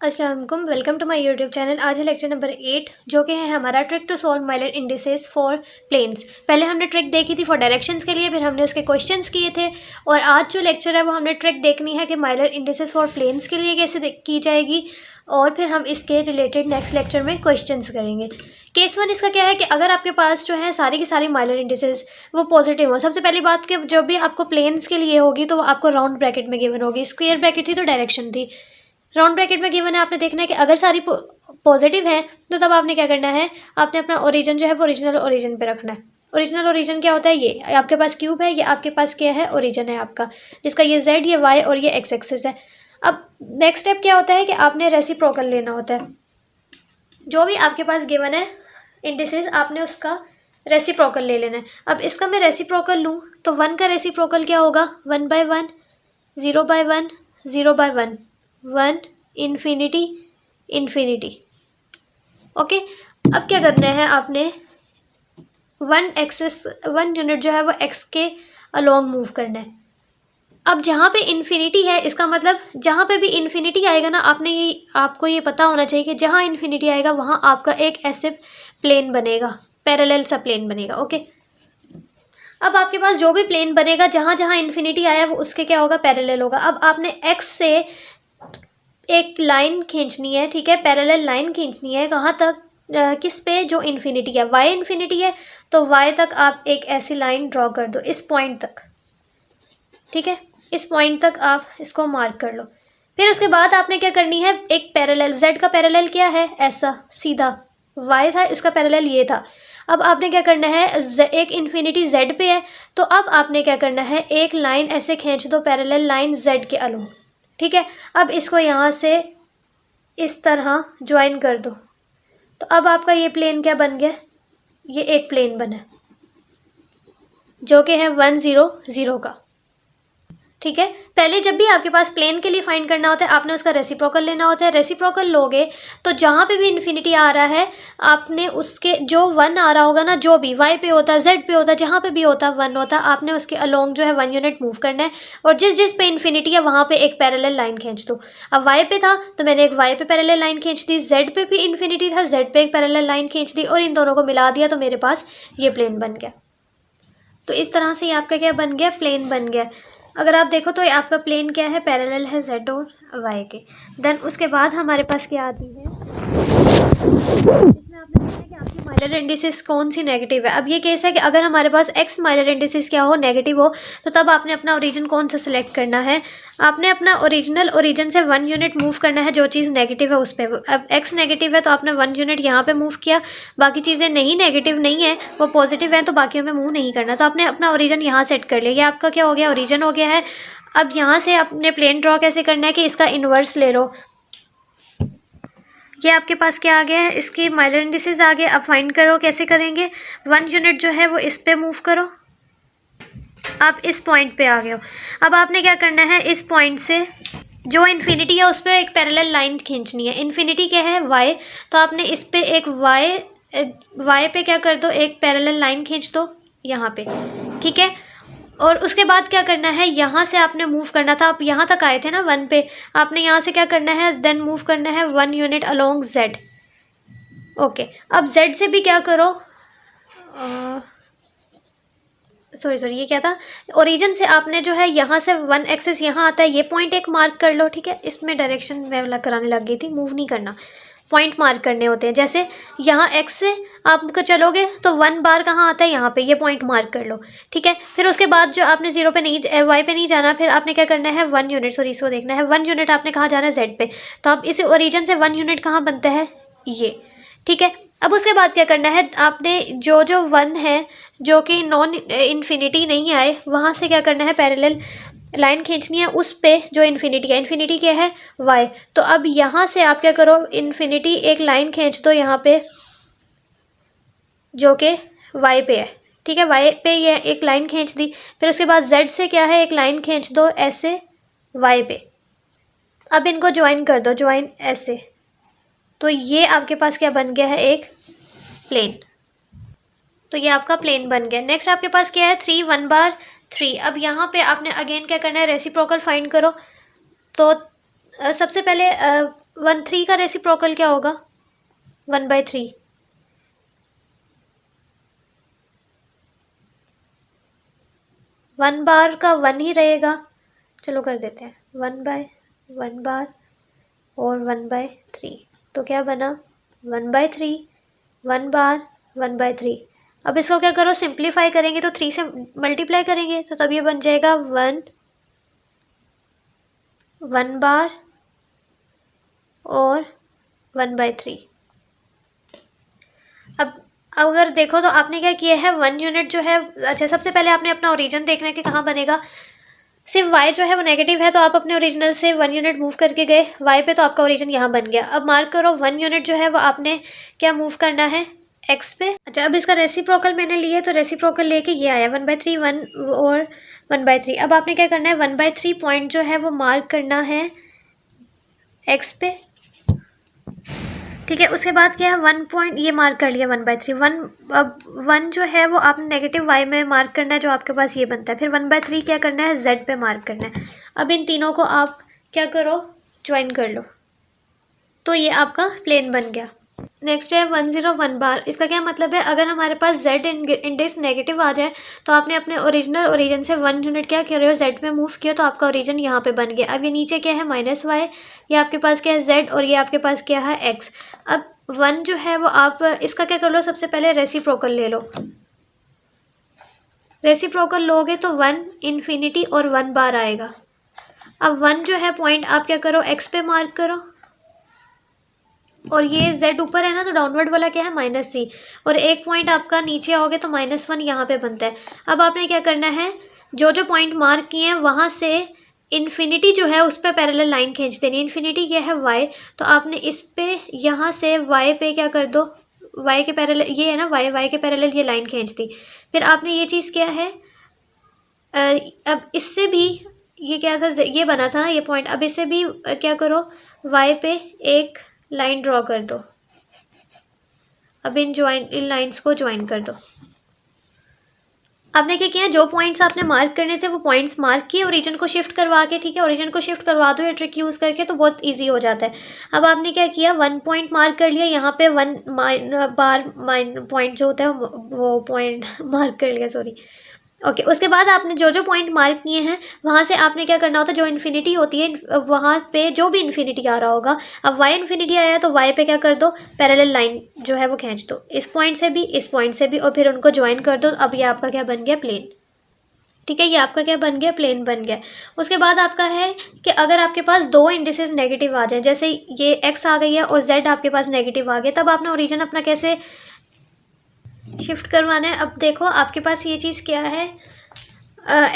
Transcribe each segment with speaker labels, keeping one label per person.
Speaker 1: अस्सलाम वालेकुम, welcome to my YouTube channel. आज है लेक्चर नंबर 8 जो कि है हमारा trick to solve Miller indices for planes. पहले हमने ट्रिक देखी थी फॉर डायरेक्शंस के लिए, फिर हमने उसके क्वेश्चंस किए थे और आज जो लेक्चर है वो हमने ट्रिक देखनी है कि माइलर इंडिसेस फॉर प्लेन्स के लिए कैसे की जाएगी और फिर हम इसके रिलेटेड नेक्स्ट लेक्चर में क्वेश्चंस करेंगे। केस वन इसका क्या है कि अगर आपके पास जो है सारी की सारी माइलर इंडिसेस वो पॉजिटिव हो। सबसे पहली बात कि जो भी आपको प्लेन्स के लिए होगी तो वो आपको राउंड ब्रैकेट में गिवन होगी। स्क्वायर ब्रैकेट थी तो डायरेक्शन थी। राउंड ब्रैकेट में गिवन है, आपने देखना है कि अगर सारी पॉजिटिव है तो तब आपने क्या करना है, आपने अपना ओरिजिन जो है वो ओरिजिनल ओरिजिन पे रखना है। ओरिजिनल ओरिजिन क्या होता है, ये आपके पास क्यूब है, ये आपके पास क्या है, ओरिजिन है आपका, जिसका ये जेड, ये वाई और ये एक्स एक्सिस है। अब नेक्स्ट स्टेप क्या होता है कि आपने रेसिप्रोकल लेना होता है। जो भी आपके पास गिवन है इंडिसेस, आपने उसका रेसिप्रोकल ले लेना है। अब इसका मैं रेसिप्रोकल लूँ तो 1 का रेसिप्रोकल क्या होगा, 1/1, 0/1, 0/1, 1, इन्फिनिटी, इन्फिनिटी। ओके, अब क्या करना है, आपने 1 यूनिट जो है वो एक्स के अलोंग मूव करना है। अब जहाँ पे इन्फिनिटी है, इसका मतलब जहाँ पे भी इन्फिनिटी आएगा ना, आपको ये पता होना चाहिए कि जहाँ इन्फिनिटी आएगा वहाँ आपका एक ऐसे प्लेन बनेगा, पैरेलल सा प्लेन बनेगा। ओके, अब आपके पास जो भी प्लेन बनेगा जहाँ जहाँ इन्फिनिटी आया वो उसके क्या होगा, पैरेलल होगा। अब आपने एक्स से एक लाइन खींचनी है, ठीक है, पैरेलल लाइन खींचनी है। कहाँ तक, किस पे, जो इन्फिनिटी है, वाई इन्फिनिटी है तो वाई तक आप एक ऐसी लाइन ड्रॉ कर दो, इस पॉइंट तक, ठीक है, इस पॉइंट तक आप इसको मार्क कर लो। फिर उसके बाद आपने क्या करनी है, एक पैरेलल, जेड का पैरेलल क्या है, ऐसा सीधा, वाई था इसका पैरेलल ये था। अब आपने क्या करना है, एक इन्फिनिटी जेड पे है तो अब आपने क्या करना है, एक लाइन ऐसे खींच दो, पैरेलल लाइन जेड के अलोंग, ठीक है। अब इसको यहाँ से इस तरह ज्वाइन कर दो तो अब आपका ये प्लेन क्या बन गया, ये एक प्लेन बना जो कि है 1 0 0 का, ठीक है। पहले जब भी आपके पास प्लेन के लिए फाइंड करना होता है आपने उसका रेसिप्रोकल लेना होता है। रेसिप्रोकल लोगे तो जहाँ पे भी इन्फिनिटी आ रहा है आपने उसके जो 1 आ रहा होगा ना, जो भी वाई पे होता है, जेड पे होता है, जहाँ पे भी होता 1 होता, आपने उसके अलोंग जो है 1 यूनिट मूव करना है और जिस जिस पे इन्फिनिटी है वहाँ पे एक पैरेलल लाइन खींच दो। अब वाई पे था तो मैंने एक वाई पे पैरेलल लाइन खींच दी, जेड पे भी इन्फिनिटी था, जेड पे एक पैरेलल लाइन खींच दी और इन दोनों को मिला दिया तो मेरे पास ये प्लेन बन गया। तो इस तरह से ये आपका क्या बन गया, प्लेन बन गया। अगर आप देखो तो ये आपका प्लेन क्या है, पैरेलल है जेड और वाई के। देन उसके बाद हमारे पास क्या आती है, इसमें आपने देखना है कि आपकी माइलर इंडिसेस कौन सी नेगेटिव है। अब ये केस है कि अगर हमारे पास एक्स माइलर इंडिसेस क्या हो, नेगेटिव हो, तो तब आपने अपना ओरिजिन कौन सा सिलेक्ट करना है, आपने अपना ओरिजिनल ओरिजिन से 1 यूनिट मूव करना है, जो चीज़ नेगेटिव है उस पर। अब एक्स नेगेटिव है तो आपने 1 यूनिट यहाँ पे मूव किया, बाकी चीज़ें नहीं नेगेटिव नहीं है, वो पॉजिटिव है तो बाकियों में मूव नहीं करना, तो आपने अपना ओरिजिन यहाँ सेट कर लिया। ये आपका क्या हो गया, ओरिजिन हो गया है। अब यहाँ से आपने प्लेन ड्रॉ कैसे करना है कि इसका इन्वर्स ले लो, ये आपके पास क्या आ गया है, इसकी माइलर इंडिसेस आ गए। अब फाइंड करो कैसे करेंगे, 1 यूनिट जो है वो इस पे मूव करो, आप इस पॉइंट पे आ गए हो। अब आपने क्या करना है, इस पॉइंट से जो इन्फिनिटी है उस पर एक पैरेलल लाइन खींचनी है। इन्फिनिटी क्या है, वाई, तो आपने इस पे एक वाई पे क्या कर दो, एक पैरेलल लाइन खींच दो यहाँ पे, ठीक है। और उसके बाद क्या करना है, यहाँ से आपने मूव करना था, आप यहाँ तक आए थे ना 1 पे, आपने यहाँ से क्या करना है, देन मूव करना है 1 यूनिट अलोंग जेड। ओके, अब जेड से भी क्या करो, सॉरी ये क्या था, ओरिजिन से आपने जो है यहाँ से 1 एक्सिस यहाँ आता है, ये पॉइंट एक मार्क कर लो, ठीक है। इसमें डायरेक्शन मैं कराने लग गई थी, मूव नहीं करना, पॉइंट मार्क करने होते हैं। जैसे यहाँ एक्स से आप चलोगे तो 1 बार कहाँ आता है, यहाँ पे, ये पॉइंट मार्क कर लो, ठीक है। फिर उसके बाद जो आपने 0 पे नहीं, वाई पे नहीं जाना, फिर आपने क्या करना है, 1 यूनिट, सॉरी इसको देखना है, 1 यूनिट आपने कहाँ जाना है, जेड पे, तो आप इस ओरिजिन से 1 यूनिट कहाँ बनता है, ये, ठीक है। अब उसके बाद क्या करना है, आपने जो जो 1 है जो कि नॉन इन्फिनिटी नहीं आए वहाँ से क्या करना है, पैरेलल लाइन खींचनी है उस पे जो इन्फिनिटी है। इन्फिनिटी क्या है, वाई, तो अब यहाँ से आप क्या करो, इन्फिनिटी एक लाइन खींच दो यहाँ पे जो कि वाई पे है, ठीक है, वाई पे ये एक लाइन खींच दी। फिर उसके बाद जेड से क्या है, एक लाइन खींच दो ऐसे वाई पे। अब इनको ज्वाइन कर दो, ज्वाइन ऐसे, तो ये आपके पास क्या बन गया है, एक प्लेन। तो ये आपका प्लेन बन गया। नेक्स्ट आपके पास क्या है, 3 1 बार 3। अब यहाँ पे आपने अगेन क्या करना है, रेसिप्रोकल फाइंड करो। तो सबसे पहले 1/3 का रेसिप्रोकल क्या होगा? 1/3। 1 बार का 1 ही रहेगा। चलो कर देते हैं 1/1 बार और 1/3। तो क्या बना? 1/3 1 बार 1/3। अब इसको क्या करो, सिंप्लीफाई करेंगे तो 3 से मल्टीप्लाई करेंगे तो तब ये बन जाएगा 1 बार और 1/3। अब अगर देखो तो आपने क्या किया है, 1 यूनिट जो है, अच्छा सबसे पहले आपने अपना ओरिजिन देखना है कि कहाँ बनेगा। सिर्फ y जो है वो नेगेटिव है तो आप अपने ओरिजिनल से 1 यूनिट मूव करके गए y पे, तो आपका ओरिजिन यहाँ बन गया। अब मार्क करो 1 यूनिट जो है वो आपने क्या मूव करना है, x पे। अच्छा अब इसका रेसिप्रोकल मैंने लिया तो रेसिप्रोकल लेके ये आया 1/3 1 और 1/3। अब आपने क्या करना है, 1/3 पॉइंट जो है वो मार्क करना है x पे, ठीक है। उसके बाद क्या है, 1 पॉइंट ये मार्क कर लिया 1/3 1। अब 1 जो है वो आपने नेगेटिव y में मार्क करना है जो आपके पास ये बनता है। फिर 1/3 क्या करना है, z पे मार्क करना है। अब इन तीनों को आप क्या करो, ज्वाइन कर लो, तो ये आपका प्लेन बन गया। नेक्स्ट है 101 बार। इसका क्या मतलब है, अगर हमारे पास z इंडेक्स नेगेटिव आ जाए तो आपने अपने ओरिजिनल ओरिजिन से 1 यूनिट क्या कर रहे हो, z में मूव किया तो आपका ओरिजिन यहाँ पे बन गया। अब ये नीचे क्या है, -y, ये आपके पास क्या है z, और ये आपके पास क्या है x। अब 1 जो है वो आप इसका क्या कर लो, सबसे पहले रेसिप्रोकल ले लो। रेसिप्रोकल लोगे तो 1 इन्फिनिटी और 1 बार आएगा। अब 1 जो है पॉइंट आप क्या करो, x पे मार्क करो, और ये z ऊपर है ना तो डाउनवर्ड वाला क्या है, -c, और एक पॉइंट आपका नीचे आओगे तो -1 यहाँ पे बनता है। अब आपने क्या करना है, जो जो पॉइंट मार्क किए हैं वहाँ से इन्फिनिटी जो है उस पर पैरेलल लाइन खींच देनी। इन्फिनिटी क्या है, y, तो आपने इस पे यहाँ से y पे क्या कर दो, y के पैरेलल ये है ना, y के पैरेलल ये लाइन खींच दी। फिर आपने ये चीज़ क्या है, अब इससे भी ये क्या था, ये बना था ना ये पॉइंट, अब इससे भी क्या करो, y पे एक लाइन ड्रॉ कर दो। अब इन लाइंस को ज्वाइन कर दो। आपने क्या किया, जो पॉइंट्स आपने मार्क करने थे वो पॉइंट्स मार्क किए, ओरिजिन को शिफ्ट करवा के, ठीक है, ओरिजिन को शिफ्ट करवा दो ये ट्रिक यूज़ करके तो बहुत इजी हो जाता है। अब आपने क्या किया, 1 पॉइंट मार्क कर लिया, यहाँ पे 1 बार पॉइंट जो होता है वो पॉइंट मार्क कर लिया, सॉरी, ओके। उसके बाद आपने जो जो पॉइंट मार्क किए हैं वहाँ से आपने क्या करना होता है, जो इन्फिनिटी होती है वहाँ पे जो भी इन्फिनिटी आ रहा होगा, अब y इन्फिनिटी आया है तो y पे क्या कर दो, पैरेलल लाइन जो है वो खींच दो, इस पॉइंट से भी इस पॉइंट से भी, और फिर उनको ज्वाइन कर दो। अब ये आपका क्या बन गया, प्लेन, ठीक है, ये आपका क्या बन गया, प्लेन बन गया। उसके बाद आपका है कि अगर आपके पास दो इंडिसेस नेगेटिव आ जाए, जैसे ये x आ गई है और z आपके पास नेगेटिव आ गया, तब आपने ओरिजिन अपना कैसे शिफ्ट करवाना है। अब देखो आपके पास ये चीज़ क्या है,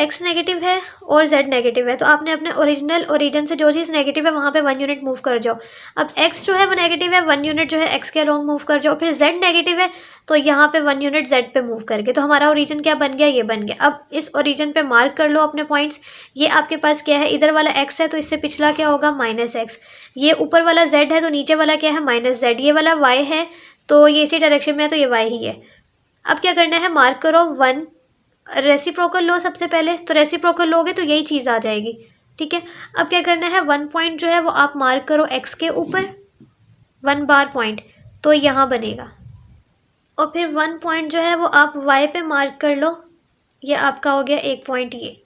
Speaker 1: x नेगेटिव है और z नेगेटिव है, तो आपने अपने ओरिजिनल ओरिजिन से जो चीज़ नेगेटिव है वहाँ पे 1 यूनिट मूव कर जाओ। अब x जो है वो नेगेटिव है, 1 यूनिट जो है x के अलोंग मूव कर जाओ। फिर z नेगेटिव है तो यहाँ पे 1 यूनिट z पे मूव करके, तो हमारा ओरिजिन क्या बन गया, ये बन गया। अब इस ओरिजिन पे मार्क कर लो अपने पॉइंट्स। ये आपके पास क्या है, इधर वाला x है तो इससे पिछला क्या होगा, -x। ये ऊपर वाला z है तो नीचे वाला क्या है, -z। ये वाला y है तो ये इसी डायरेक्शन में है तो ये y ही है। अब क्या करना है, मार्क करो 1, रेसिप्रोकल लो सबसे पहले, तो रेसिप्रोकल लोगे तो यही चीज़ आ जाएगी, ठीक है। अब क्या करना है, 1 पॉइंट जो है वो आप मार्क करो x के ऊपर, 1 बार पॉइंट, तो यहाँ बनेगा। और फिर 1 पॉइंट जो है वो आप y पे मार्क कर लो, ये आपका हो गया एक पॉइंट ये।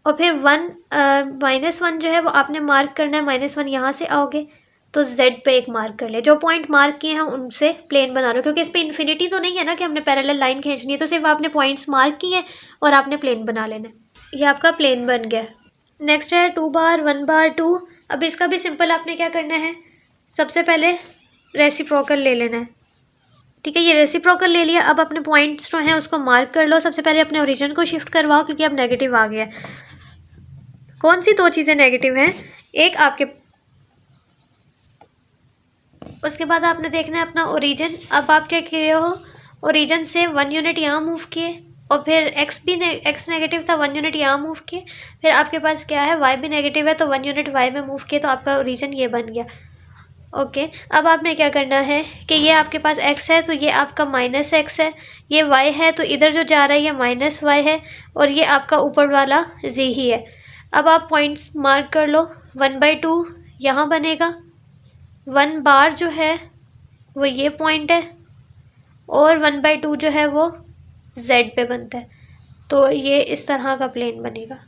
Speaker 1: और फिर 1 जो है वो आपने मार्क करना है, -1 यहाँ से आओगे तो z पे एक मार्क कर ले। जो पॉइंट मार्क किए हैं उनसे प्लेन बना लो, क्योंकि इस पे इन्फिनिटी तो नहीं है ना कि हमने पैरेलल लाइन खींचनी है, तो सिर्फ आपने पॉइंट्स मार्क किए और आपने प्लेन बना लेना है। ये आपका प्लेन बन गया। नेक्स्ट है 2 बार 1 बार 2। अब इसका भी सिंपल आपने क्या करना है, सबसे पहले रेसिप्रोकल ले लेना है, ठीक है। ये रेसिप्रोकल ले लिया। अब अपने पॉइंट्स जो हैं उसको मार्क कर लो। सबसे पहले अपने ओरिजिन को शिफ्ट करवाओ क्योंकि अब नेगेटिव आ गया। कौन सी दो चीज़ें नेगेटिव हैं, एक आपके, उसके बाद आपने देखना है अपना ओरिजिन। अब आप क्या कर रहे हो, ओरिजिन से 1 यूनिट यहाँ मूव किए और फिर x नेगेटिव था, 1 यूनिट यहाँ मूव किए। फिर आपके पास क्या है, y भी नेगेटिव है तो 1 यूनिट y में मूव किए, तो आपका ओरिजिन ये बन गया, ओके। अब आपने क्या करना है कि ये आपके पास x है तो ये आपका -x है, ये y है तो इधर जो जा रहा है ये -y है, और ये आपका ऊपर वाला z ही है। अब आप पॉइंट्स मार्क कर लो, 1/2 यहाँ बनेगा, 1 बार जो है वो ये पॉइंट है, और 1/2 जो है वो z पे बनता है। तो ये इस तरह का प्लेन बनेगा।